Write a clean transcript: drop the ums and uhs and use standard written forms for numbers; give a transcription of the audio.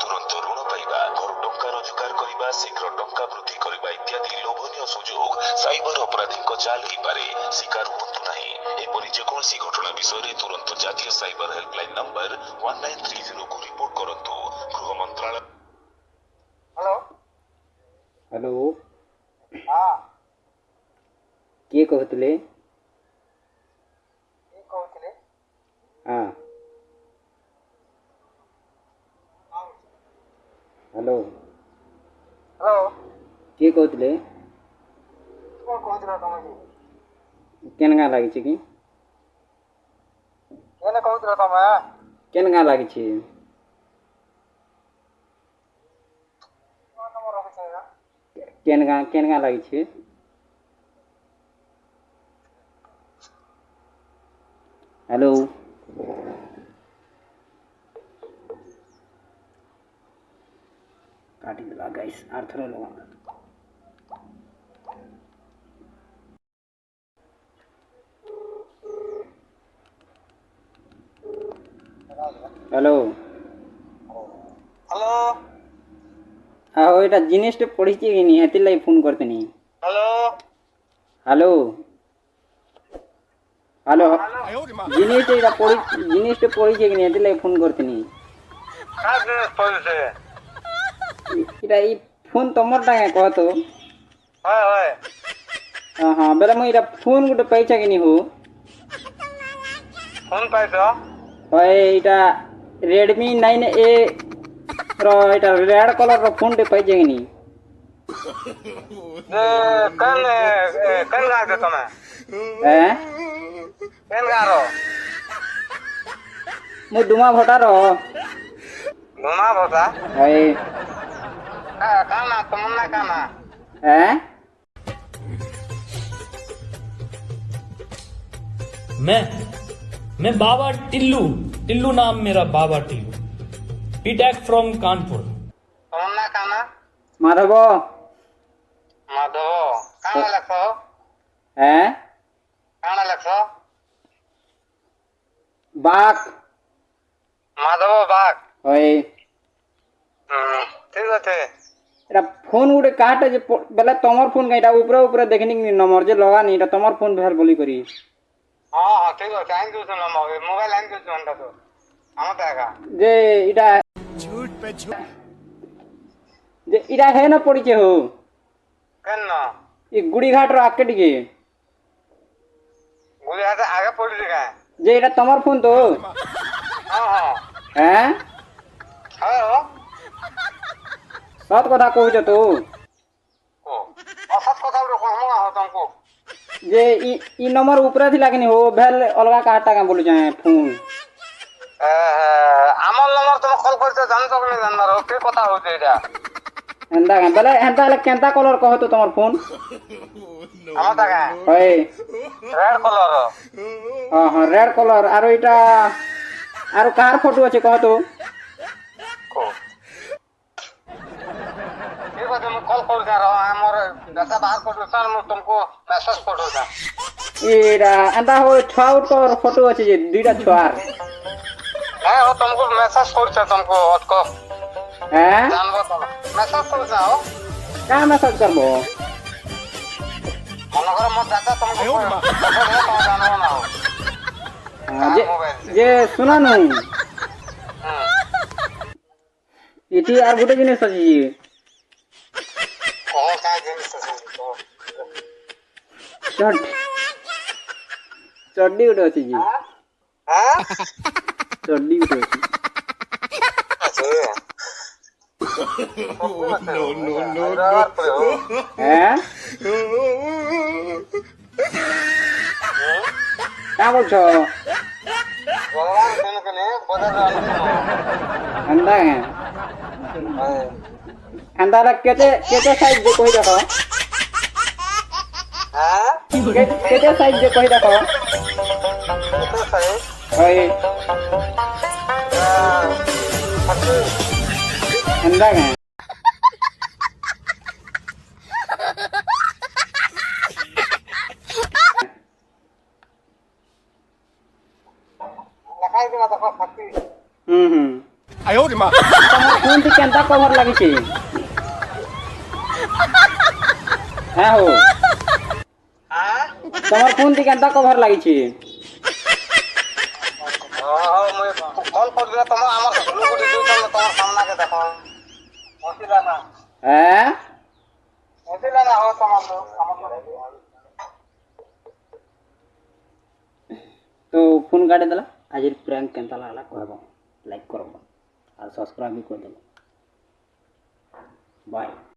ତୁରନ୍ତ ଋଣ ପାଇବା, ଘରୁ ଟଙ୍କା ରୋଜଗାର କରିବା, ଶୀଘ୍ର ଟଙ୍କା ବୃଦ୍ଧି କରିବା ଇତ୍ୟାଦି ଲୋଭନୀୟ ସୁଯୋଗ ସାଇବର ଅପରାଧୀଙ୍କ ଚାଲ ହେଇପାରେ। ଶିକାର ହୁଅନ୍ତୁ ନାହିଁ। ଏପରି ଯେକୌଣସି ଘଟଣା ବିଷୟରେ ତୁରନ୍ତ ଜାତୀୟ ସାଇବର ହେଲ୍ପଲାଇନ୍ ନମ୍ବର 1930କୁ ରିପୋର୍ଟ କରନ୍ତୁ। ଗୃହ ମନ୍ତ୍ରଣାଳୟ। हेलो किए कहते हाँ हेलो किए कहते केन गाँ लगी कि केन गाँ लगी केन गाँ लगी हेलो काटी दिला गाइस आर्थर लगा हेलो हेलो आओ एटा जिनिस पढ़ी कि नहीं हेती लाई फोन करते नहीं हेलो हेलो हेलो जिनिस एटा पढ़ी जिनिस पढ़ी कि नहीं हेती लाई फोन करते नहीं का जिनिस पड़िছে एटा ई फोन तमर टांगे कह तो হয় হয় हां हां बेला मैं एटा फोन गुटे पैसा कि नहीं हो ফোন পাইছ भाई एटा Redmi 9A रो एटा रेड कलर रो फोन पैसा कि नहीं যে কেন কেন গাছে তুমি हैं কেন গারো मु दुमा भटा रो ঘুমা বসা भाई কানা তোমার না কানা हैं मैं बाबा टिल्लू टिल्लू नाम मेरा बाबा टिल्लू बीटेक फ्रॉम कानपुर তোমার না কানা माधव মাধব কানা লেখছ हैं কানা লেখছ बाक মাধব বাগ भाई ঠিক আছে एटा फोन गुटे काटे जे बेला तमर फोन का एटा ऊपर ऊपर देखनी नंबर जे लगा नहीं एटा तमर फोन भेल बोली करी হ্যাঁ হ্যাঁ ঠিক আছে আইন দিছ না মোবাইল আইন দিছ না তো আমার টাকা जे एटा जे एटा है ना पड़ी के हो কেন না ये गुड़ी घाट रो आके टिके গুলি হাতে আগে পড়িছে কেন जे एटा तमर फोन तो হ্যাঁ হ্যাঁ हैं হ্যালো सत कथा कहू छ तो ও অসৎ কথা বলে কোন না हो तुमको जे ई नंबर ऊपर थिला कि नहीं हो भेल अलगा काटा का बोलु जाए फोन আমার নম্বর তুমি কল করতে জানতো কি না জানবার কি কথা হচ্ছে এটা एंदा का बेला एंता ले केंता कलर कहो तो तमर फोन আমার টাকা होय রেড কলর हां हां रेड कलर आरो एटा आरो कार फोटो আছে कह तो ठीक है तुम कॉल कर रहा हूं हमर पैसा बाहर कर सर मैं तुमको मैसेज कर दूंगा एरा एंता हो छाउट कर फोटो আছে যে দুইটা ছয়ার है वो तुमको मैसेज कर तुमको उसको हैं जानबो तो मैसेज कर जाओ का मैसेज करबो मनोहर मत जाता तुमको जानबो ना हो जे जे सुना नु इति আর গুটে জিনিস আছে জি कौन का जिनिस চট চড্ডি গুটে আছে জি हां চড্ডি গুটে আছে नो नो नो हैं का बोलছো भगवान सुन के लिए बदल रहा अंदा है है अंदारा केते साइज जे कहि देखो हां केते साइज जे कहि देखो तो सही ओए अंदा है लखाई देना तो फक्ति हम्म তোমার ফোন টি কেনতা কভার লাগিছে হ্যাঁ হো হ্যাঁ তোমার ফোন টি কেনতা কভার লাগিছে মুই কল করবে তোমার আমার গুটি দিও তোমার সামনাকে দেখো হসিলা না হ্যাঁ হসিলা না হো তোমার লোক আমার লোক তো ফোন কাটে দেলা আজের প্র্যাঙ্ক কেনতা লাগলা কহব লাইক করব আর সাবস্ক্রাইব भी করে দেব বাই